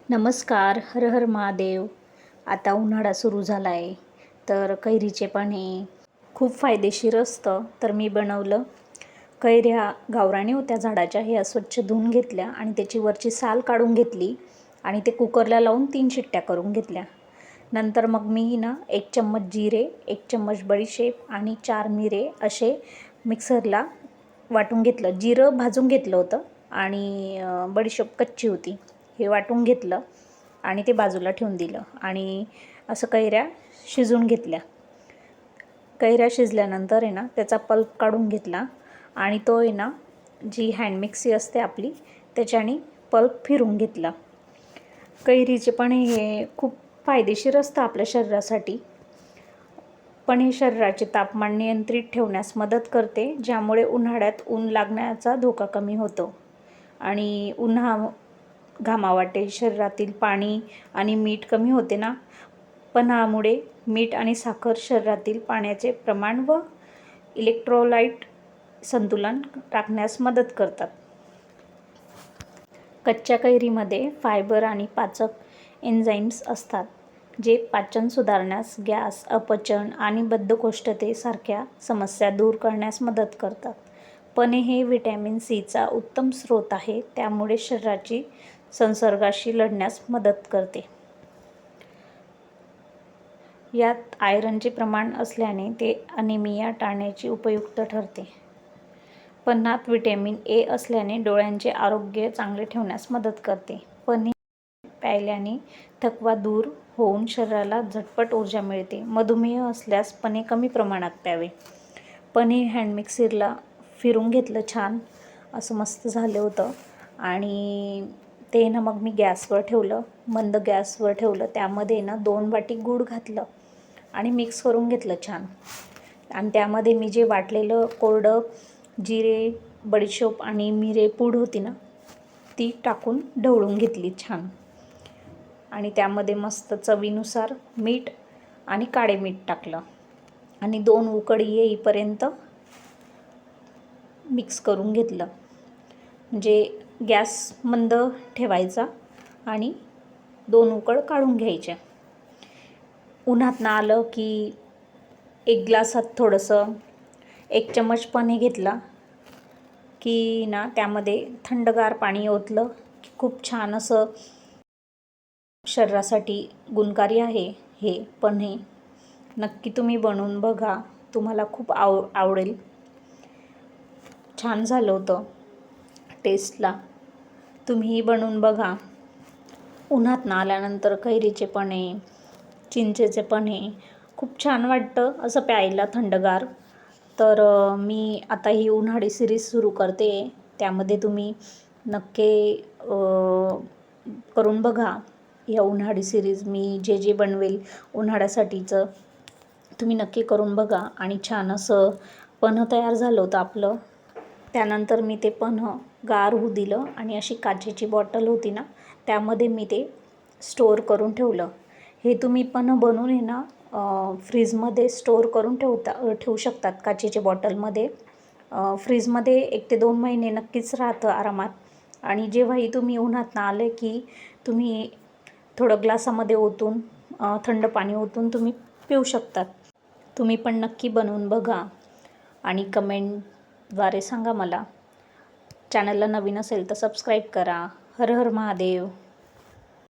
नमस्कार. हर हर महादेव. आता उन्हाळा सुरू झाला आहे, तर कैरीचे पाणी खूप फायदेशीर असतं. तर मी बनवलं. कैऱ्या गावरानी होत्या झाडाच्या, ह्या स्वच्छ धुवून घेतल्या आणि त्याची वरची साल काढून घेतली आणि ते कुकरला लावून 3 शिट्ट्या करून घेतल्या. नंतर मग मी 1 चम्मच जिरे, 1 चम्मच बडीशेप आणि 4 मिरे असे मिक्सरला वाटून घेतलं. जिरं भाजून घेतलं होतं आणि बडीशेप कच्ची होती. हे वाटून घेतलं आणि ते बाजूला ठेवून दिलं आणि असं कैऱ्या शिजवून घेतल्या. कैऱ्या शिजल्यानंतर त्याचा पल्प काढून घेतला आणि तो जी हँड मिक्सी असते आपली, त्याच्याने पल्प फिरून घेतला. कैरीचे पण हे खूप फायदेशीर असतं आपल्या शरीरासाठी. पण हे शरीराचे तापमान नियंत्रित ठेवण्यास मदत करते, ज्यामुळे उन्हाळ्यात ऊन लागण्याचा धोका कमी होतो आणि घामावाटे शरीरातील पाणी आणि मीठ कमी होते ना. पन्हामुळे मीठ आणि साखर शरीरातील पाण्याचे प्रमाण व इलेक्ट्रोलाइट संतुलन राखण्यास मदत करतात. कच्च्या कैरीमध्ये फायबर आणि पाचक एन्झाईम्स असतात, जे पाचन सुधारण्यास, गॅस, अपचन आणि बद्धकोष्ठतेसारख्या समस्या दूर करण्यास मदत करतात. पने हे व्हिटॅमिन सीचा उत्तम स्रोत आहे, त्यामुळे शरीराची संसर्गाशी लढण्यास मदत करते. यात आयरनचे प्रमाण असल्याने ते अनिमिया टाळण्याची उपयुक्त ठरते. पन्हात व्हिटॅमिन ए असल्याने डोळ्यांचे आरोग्य चांगले ठेवण्यास मदत करते. पने प्यायल्याने थकवा दूर होऊन शरीराला झटपट ऊर्जा मिळते. मधुमेह असल्यास पने कमी प्रमाणात प्यावे. पने हँड मिक्सरला फिरून घेतलं, छान असं मस्त झालं होतं आणि ते मग मी गॅसवर ठेवलं, मंद गॅसवर ठेवलं. त्यामध्ये 2 वाटी गूळ घातलं आणि मिक्स करून घेतलं छान. आणि त्यामध्ये मी जे वाटलेलं कोरडं जिरे, बडीशेप आणि मिरे पूड होती ती टाकून ढवळून घेतली छान. आणि त्यामध्ये मस्त चवीनुसार मीठ आणि काळे मीठ टाकलं आणि 2 उकळी येईपर्यंत मिक्स करून घेतलं. म्हणजे गॅस मंद ठेवायचा आणि 2 उकळ काढून घ्यायच्या. उन्हातनं आलं की 1 ग्लासात थोडंसं 1 चम्मच पने घेतला की त्यामध्ये थंडगार पाणी ओतलं की खूप छान असं शरीरासाठी गुणकारी आहे हे पने. नक्की तुम्ही बनवून बघा, तुम्हाला खूप आवडेल. छान झालं होतं टेस्टला. तुम्हीही बनवून बघा. उन्हातनं आल्यानंतर कैरीचे पने, चिंचेचे पने खूप छान वाटतं असं प्यायला थंडगार. तर मी आता ही उन्हाळी सिरीज सुरू करते, त्यामध्ये तुम्ही नक्की करून बघा. या उन्हाळी सिरीज मी जे बनवेल उन्हाळ्यासाठीचं तुम्ही नक्की करून बघा. आणि छान असं पन्हं तयार झालं होतं आपलं. त्यानंतर मी ते पन्हं गार होऊ दिलं आणि अशी काचेची बॉटल होती त्यामध्ये मी ते स्टोअर करून ठेवलं. हे तुम्ही पन्हं बनवून फ्रीजमध्ये स्टोअर करून ठेवू शकतात काचेच्या बॉटलमध्ये. फ्रीजमध्ये 1 ते 2 महिने नक्कीच राहतं आरामात. आणि जेव्हाही तुम्ही उन्हातनं आले की तुम्ही थोडं ग्लासामध्ये ओतून थंड पाणी ओतून तुम्ही पिऊ शकतात. तुम्ही पण नक्की बनवून बघा आणि कमेंटद्वारे सांगा मला. चॅनलला नवीन असेल तर सबस्क्राईब करा. हर हर महादेव.